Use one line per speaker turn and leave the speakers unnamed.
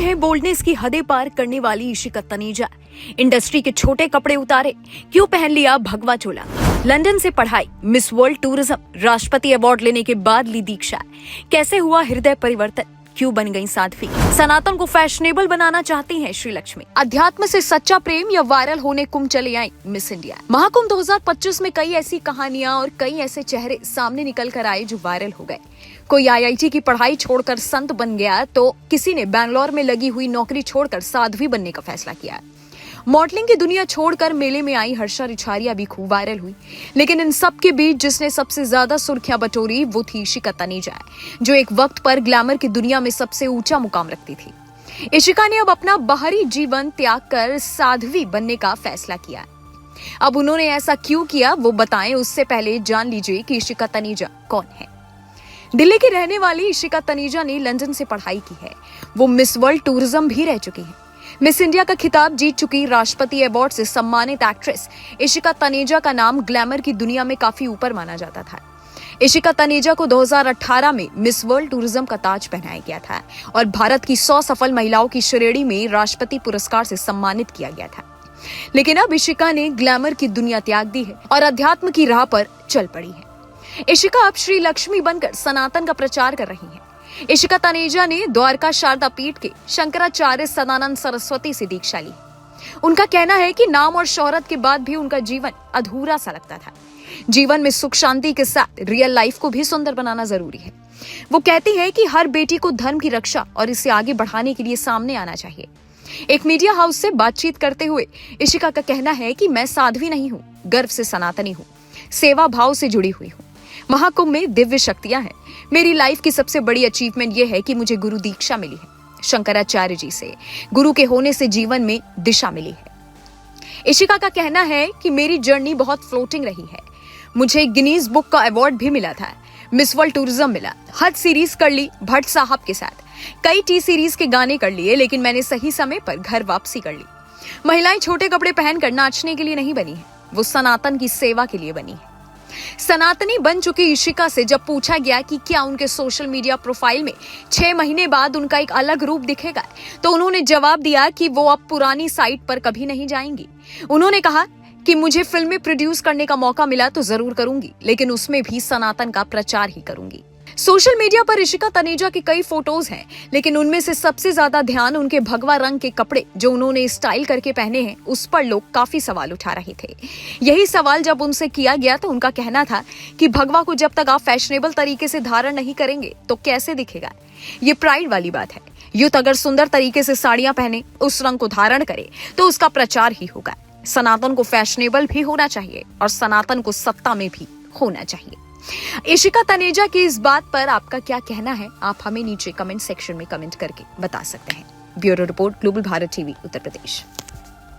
है बोल्डनेस की हदें पार करने वाली इशिका तनेजा। इंडस्ट्री के छोटे कपड़े उतारे, क्यों पहन लिया भगवा चोला। लंदन से पढ़ाई, मिस वर्ल्ड टूरिज्म, राष्ट्रपति अवार्ड लेने के बाद ली दीक्षा। कैसे हुआ हृदय परिवर्तन, क्यों बन गई साध्वी। सनातन को फैशनेबल बनाना चाहती हैं श्रीलक्ष्मी। अध्यात्म से सच्चा प्रेम या वायरल होने कुंभ चले आई मिस इंडिया। महाकुंभ 2025 में कई ऐसी कहानियां और कई ऐसे चेहरे सामने निकल कर आए जो वायरल हो गए। कोई आईआईटी की पढ़ाई छोड़कर संत बन गया, तो किसी ने बैंगलोर में लगी हुई नौकरी छोड़कर साध्वी बनने का फैसला किया। मॉडलिंग की दुनिया छोड़कर मेले में आई हर्षा रिछारिया भी खूब वायरल हुई, लेकिन इन सब के बीच जिसने सबसे ज्यादा सुर्खियां बटोरी वो थी इशिका तनेजा, जो एक वक्त पर ग्लैमर की दुनिया में सबसे ऊंचा मुकाम रखती थी। इशिका ने अब अपना बाहरी जीवन त्याग कर साध्वी बनने का फैसला किया। अब उन्होंने ऐसा क्यों किया वो बताएं, उससे पहले जान लीजिए कि इशिका तनेजा कौन है। दिल्ली की रहने वाली इशिका तनेजा ने लंदन से पढ़ाई की है। वो मिस वर्ल्ड टूरिज्म भी रह चुकी है। मिस इंडिया का खिताब जीत चुकी राष्ट्रपति अवार्ड से सम्मानित एक्ट्रेस इशिका तनेजा का नाम ग्लैमर की दुनिया में काफी ऊपर माना जाता था। इशिका तनेजा को 2018 में मिस वर्ल्ड टूरिज्म का ताज पहनाया गया था और भारत की 100 सफल महिलाओं की श्रेणी में राष्ट्रपति पुरस्कार से सम्मानित किया गया था। लेकिन अब इशिका ने ग्लैमर की दुनिया त्याग दी है और अध्यात्म की राह पर चल पड़ी है। इशिका अब श्री लक्ष्मी बनकर सनातन का प्रचार कर रही हैं। इशिका तनेजा ने द्वारका शारदा पीठ के शंकराचार्य सदानंद सरस्वती से दीक्षा ली। उनका कहना है कि नाम और शोहरत के बाद भी उनका जीवन अधूरा सा लगता था। जीवन में सुख शांति के साथ रियल लाइफ को भी सुंदर बनाना जरूरी है। वो कहती है कि हर बेटी को धर्म की रक्षा और इसे आगे बढ़ाने के लिए सामने आना चाहिए। एक मीडिया हाउस से बातचीत करते हुए इशिका का कहना है कि मैं साध्वी नहीं हूँ, गर्व से सनातनी हूँ, सेवा भाव से जुड़ी हुई हूँ। महाकुंभ में दिव्य शक्तियां हैं। मेरी लाइफ की सबसे बड़ी अचीवमेंट ये है कि मुझे गुरु दीक्षा मिली है। शंकराचार्य जी से गुरु के होने से जीवन में दिशा मिली है। इशिका का कहना है कि मेरी जर्नी बहुत फ्लोटिंग रही है। मुझे गिनीज बुक का अवार्ड भी मिला था, मिस वर्ल्ड टूरिज्म मिला, हज सीरीज कर ली भट्ट साहब के साथ, कई टी सीरीज के गाने कर लिए, लेकिन मैंने सही समय पर घर वापसी कर ली। महिलाएं छोटे कपड़े पहनकर नाचने के लिए नहीं बनी है, वो सनातन की सेवा के लिए बनी है। सनातनी बन चुकी इशिका से जब पूछा गया कि क्या उनके सोशल मीडिया प्रोफाइल में 6 महीने बाद उनका एक अलग रूप दिखेगा, तो उन्होंने जवाब दिया कि वो अब पुरानी साइट पर कभी नहीं जाएंगी। उन्होंने कहा कि मुझे फिल्में प्रोड्यूस करने का मौका मिला तो जरूर करूंगी, लेकिन उसमें भी सनातन का प्रचार ही करूंगी। सोशल मीडिया पर इशिका तनेजा की कई फोटोज हैं, लेकिन उनमें से सबसे ज्यादा ध्यान उनके भगवा रंग के कपड़े जो उन्होंने स्टाइल करके पहने हैं उस पर लोग काफी सवाल उठा रहे थे। यही सवाल जब उनसे किया गया तो उनका कहना था कि भगवा को जब तक आप फैशनेबल तरीके से धारण नहीं करेंगे तो कैसे दिखेगा। ये प्राइड वाली बात है। यूथ अगर सुंदर तरीके से साड़ियां पहने, उस रंग को धारण करे तो उसका प्रचार ही होगा। सनातन को फैशनेबल भी होना चाहिए और सनातन को सत्ता में भी होना चाहिए। इशिका तनेजा की इस बात पर आपका क्या कहना है, आप हमें नीचे कमेंट सेक्शन में कमेंट करके बता सकते हैं। Bureau report, global Bharat TV, Uttar प्रदेश।